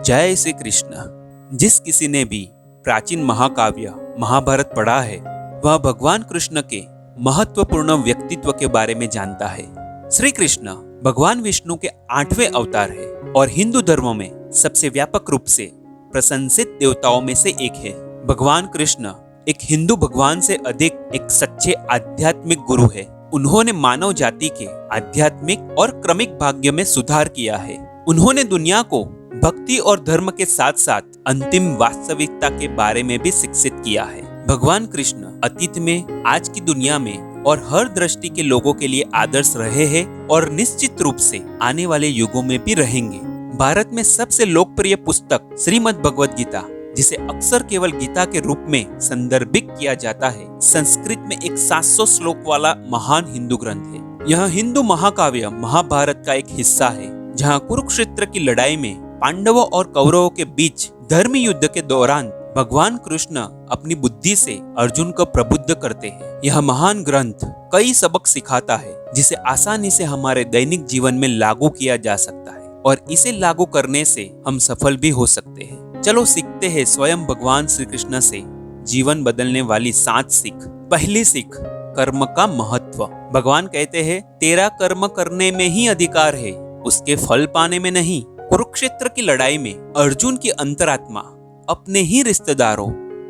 जय श्री कृष्ण। जिस किसी ने भी प्राचीन महाकाव्य महाभारत पढ़ा है वह भगवान कृष्ण के महत्वपूर्ण व्यक्तित्व के बारे में जानता है। श्री कृष्ण भगवान विष्णु के 8वें अवतार है और हिंदू धर्म में सबसे व्यापक रूप से प्रशंसित देवताओं में से एक है। भगवान कृष्ण एक हिंदू भगवान से अधिक एक सच्चे आध्यात्मिक गुरु है। उन्होंने मानव जाति के आध्यात्मिक और क्रमिक भाग्य में सुधार किया है। उन्होंने दुनिया को भक्ति और धर्म के साथ साथ अंतिम वास्तविकता के बारे में भी शिक्षित किया है। भगवान कृष्ण अतीत में, आज की दुनिया में और हर दृष्टि के लोगों के लिए आदर्श रहे हैं और निश्चित रूप से आने वाले युगों में भी रहेंगे। भारत में सबसे लोकप्रिय पुस्तक श्रीमद् भगवद गीता, जिसे अक्सर केवल गीता के रूप में संदर्भित किया जाता है, संस्कृत में एक 700 श्लोक वाला महान हिंदू ग्रंथ है। यह हिंदू महाकाव्य महाभारत का एक हिस्सा है, जहाँ कुरुक्षेत्र की लड़ाई में पांडवों और कौरवों के बीच धर्मी युद्ध के दौरान भगवान कृष्ण अपनी बुद्धि से अर्जुन को प्रबुद्ध करते हैं। यह महान ग्रंथ कई सबक सिखाता है, जिसे आसानी से हमारे दैनिक जीवन में लागू किया जा सकता है और इसे लागू करने से हम सफल भी हो सकते हैं। चलो सीखते हैं स्वयं भगवान श्री कृष्ण से जीवन बदलने वाली 7 सीख। पहली सीख, कर्म का महत्व। भगवान कहते हैं, तेरा कर्म करने में ही अधिकार है, उसके फल पाने में नहीं। कुरुक्षेत्र की लड़ाई में अर्जुन की अंतरात्मा अपने ही रिश्तेदारों,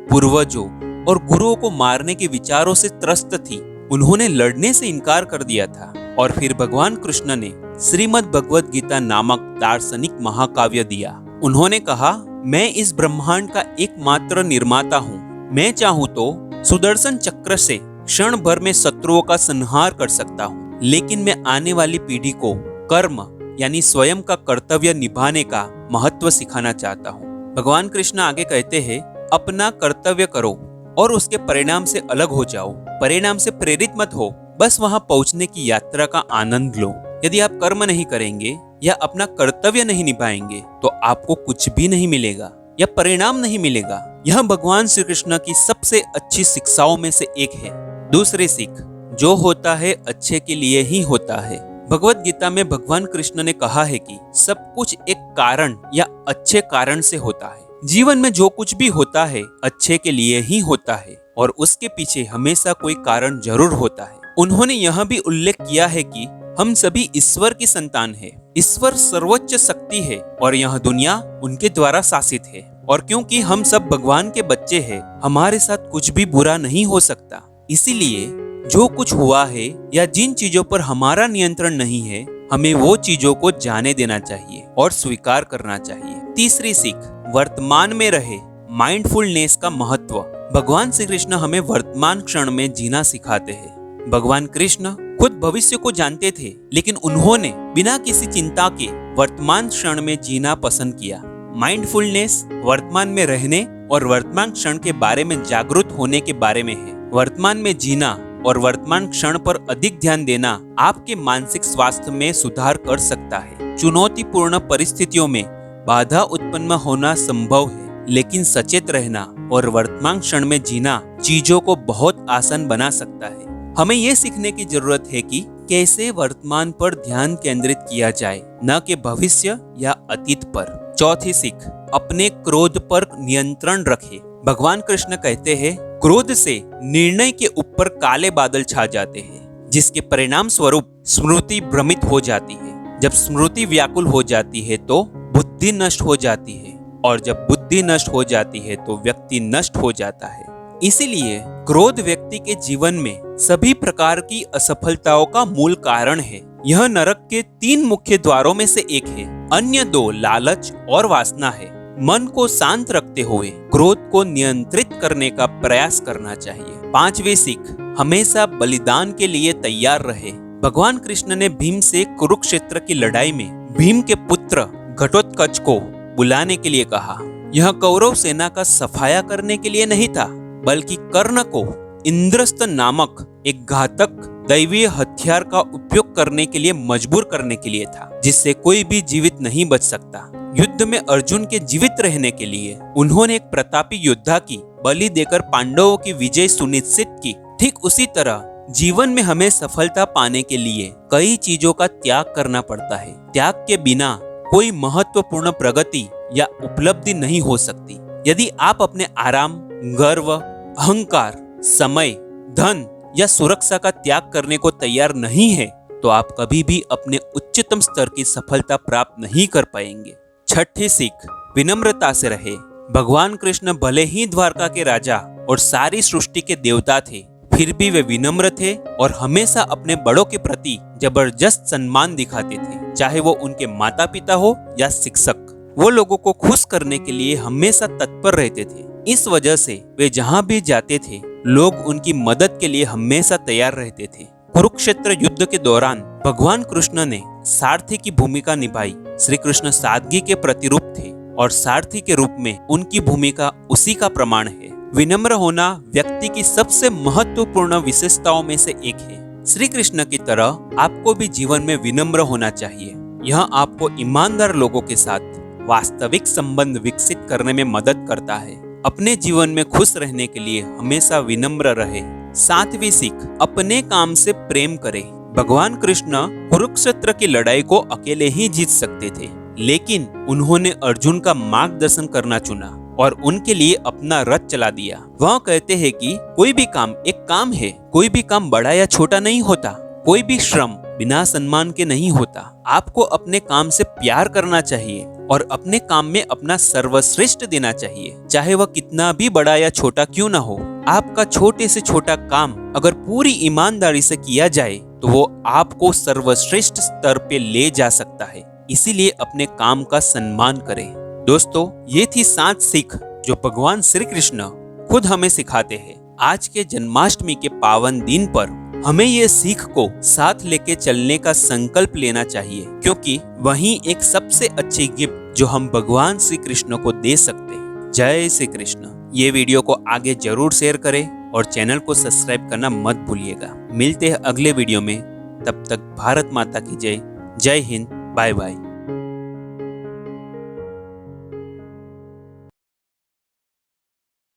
पूर्वजों और गुरुओं को मारने के विचारों से त्रस्त थी। उन्होंने लड़ने से इनकार कर दिया था और फिर भगवान कृष्ण ने श्रीमद् भगवद गीता नामक दार्शनिक महाकाव्य दिया। उन्होंने कहा, मैं इस ब्रह्मांड का एकमात्र निर्माता हूँ। मैं चाहूँ तो सुदर्शन चक्र से क्षण भर में शत्रुओं का संहार कर सकता हूँ, लेकिन मैं आने वाली पीढ़ी को कर्म यानी स्वयं का कर्तव्य निभाने का महत्व सिखाना चाहता हूँ। भगवान कृष्ण आगे कहते हैं, अपना कर्तव्य करो और उसके परिणाम से अलग हो जाओ। परिणाम से प्रेरित मत हो, बस वहां पहुंचने की यात्रा का आनंद लो। यदि आप कर्म नहीं करेंगे या अपना कर्तव्य नहीं निभाएंगे तो आपको कुछ भी नहीं मिलेगा या परिणाम नहीं मिलेगा। यह भगवान श्री कृष्ण की सबसे अच्छी शिक्षाओं में से एक है। दूसरी सीख, जो होता है अच्छे के लिए ही होता है। भगवद गीता में भगवान कृष्ण ने कहा है कि सब कुछ एक कारण या अच्छे कारण से होता है। जीवन में जो कुछ भी होता है अच्छे के लिए ही होता है और उसके पीछे हमेशा कोई कारण जरूर होता है। उन्होंने यह भी उल्लेख किया है कि हम सभी ईश्वर की संतान है। ईश्वर सर्वोच्च शक्ति है और यह दुनिया उनके द्वारा शासित है, और क्योंकि हम सब भगवान के बच्चे हैं, हमारे साथ कुछ भी बुरा नहीं हो सकता। इसीलिए जो कुछ हुआ है या जिन चीजों पर हमारा नियंत्रण नहीं है, हमें वो चीजों को जाने देना चाहिए और स्वीकार करना चाहिए। तीसरी सीख, वर्तमान में रहे। माइंडफुलनेस का महत्व। भगवान श्री कृष्ण हमें वर्तमान क्षण में जीना सिखाते हैं। भगवान कृष्ण खुद भविष्य को जानते थे, लेकिन उन्होंने बिना किसी चिंता के वर्तमान क्षण में जीना पसंद किया। माइंडफुलनेस वर्तमान में रहने और वर्तमान क्षण के बारे में जागरूक होने के बारे में है। वर्तमान में जीना और वर्तमान क्षण पर अधिक ध्यान देना आपके मानसिक स्वास्थ्य में सुधार कर सकता है। चुनौतीपूर्ण परिस्थितियों में बाधा उत्पन्न होना संभव है, लेकिन सचेत रहना और वर्तमान क्षण में जीना चीजों को बहुत आसान बना सकता है। हमें ये सीखने की जरूरत है कि कैसे वर्तमान पर ध्यान केंद्रित किया जाए, न कि भविष्य या अतीत पर। चौथी सीख, अपने क्रोध पर नियंत्रण रखें। भगवान कृष्ण कहते हैं, क्रोध से निर्णय के ऊपर काले बादल छा जाते हैं, जिसके परिणाम स्वरूप स्मृति भ्रमित हो जाती है। जब स्मृति व्याकुल हो जाती है तो बुद्धि नष्ट हो जाती है, और जब बुद्धि नष्ट हो जाती है तो व्यक्ति नष्ट हो जाता है। इसीलिए क्रोध व्यक्ति के जीवन में सभी प्रकार की असफलताओं का मूल कारण है। यह नरक के 3 मुख्य द्वारों में से एक है। अन्य 2 लालच और वासना है। मन को शांत रखते हुए क्रोध को नियंत्रित करने का प्रयास करना चाहिए। 5वीं सीख, हमेशा बलिदान के लिए तैयार रहे। भगवान कृष्ण ने भीम से कुरुक्षेत्र की लड़ाई में भीम के पुत्र घटोत्कच को बुलाने के लिए कहा। यह कौरव सेना का सफाया करने के लिए नहीं था, बल्कि कर्ण को इंद्रस्त नामक एक घातक दैवीय हथियार का उपयोग करने के लिए मजबूर करने के लिए था, जिससे कोई भी जीवित नहीं बच सकता। युद्ध में अर्जुन के जीवित रहने के लिए उन्होंने एक प्रतापी योद्धा की बलि देकर पांडवों की विजय सुनिश्चित की। ठीक उसी तरह जीवन में हमें सफलता पाने के लिए कई चीजों का त्याग करना पड़ता है। त्याग के बिना कोई महत्वपूर्ण प्रगति या उपलब्धि नहीं हो सकती। यदि आप अपने आराम, गर्व, अहंकार, समय, धन या सुरक्षा का त्याग करने को तैयार नहीं है तो आप कभी भी अपने उच्चतम स्तर की सफलता प्राप्त नहीं कर पाएंगे। छठी सीख, विनम्रता से रहे। भगवान कृष्ण भले ही द्वारका के राजा और सारी सृष्टि के देवता थे, फिर भी वे विनम्र थे और हमेशा अपने बड़ों के प्रति जबरदस्त सम्मान दिखाते थे, चाहे वो उनके माता पिता हो या शिक्षक। वो लोगों को खुश करने के लिए हमेशा तत्पर रहते थे। इस वजह से वे जहाँ भी जाते थे, लोग उनकी मदद के लिए हमेशा तैयार रहते थे। कुरुक्षेत्र युद्ध के दौरान भगवान कृष्ण ने सारथी की भूमिका निभाई। श्री कृष्ण सादगी के प्रतिरूप थे और सारथी के रूप में उनकी भूमिका उसी का प्रमाण है। विनम्र होना व्यक्ति की सबसे महत्वपूर्ण विशेषताओं में से एक है। श्री कृष्ण की तरह आपको भी जीवन में विनम्र होना चाहिए। यह आपको ईमानदार लोगों के साथ वास्तविक संबंध विकसित करने में मदद करता है। अपने जीवन में खुश रहने के लिए हमेशा विनम्र रहे। सातवीं सीख, अपने काम से प्रेम करें। भगवान कृष्ण कुरुक्षेत्र की लड़ाई को अकेले ही जीत सकते थे, लेकिन उन्होंने अर्जुन का मार्गदर्शन करना चुना और उनके लिए अपना रथ चला दिया। वह कहते हैं कि कोई भी काम एक काम है, कोई भी काम बड़ा या छोटा नहीं होता, कोई भी श्रम बिना सम्मान के नहीं होता। आपको अपने काम से प्यार करना चाहिए और अपने काम में अपना सर्वश्रेष्ठ देना चाहिए, चाहे वह कितना भी बड़ा या छोटा क्यों ना हो। आपका छोटे से छोटा काम अगर पूरी ईमानदारी से किया जाए तो वो आपको सर्वश्रेष्ठ स्तर पे ले जा सकता है। इसीलिए अपने काम का सम्मान करें। दोस्तों, ये थी 7 सीख जो भगवान श्री कृष्ण खुद हमें सिखाते हैं। आज के जन्माष्टमी के पावन दिन पर हमें ये सीख को साथ लेके चलने का संकल्प लेना चाहिए, क्योंकि वही एक सबसे अच्छी गिफ्ट जो हम भगवान श्री कृष्ण को दे सकते हैं। जय श्री कृष्ण। ये वीडियो को आगे जरूर शेयर करें और चैनल को सब्सक्राइब करना मत भूलिएगा। मिलते हैं अगले वीडियो में, तब तक भारत माता की जय। जय हिंद। Bye bye.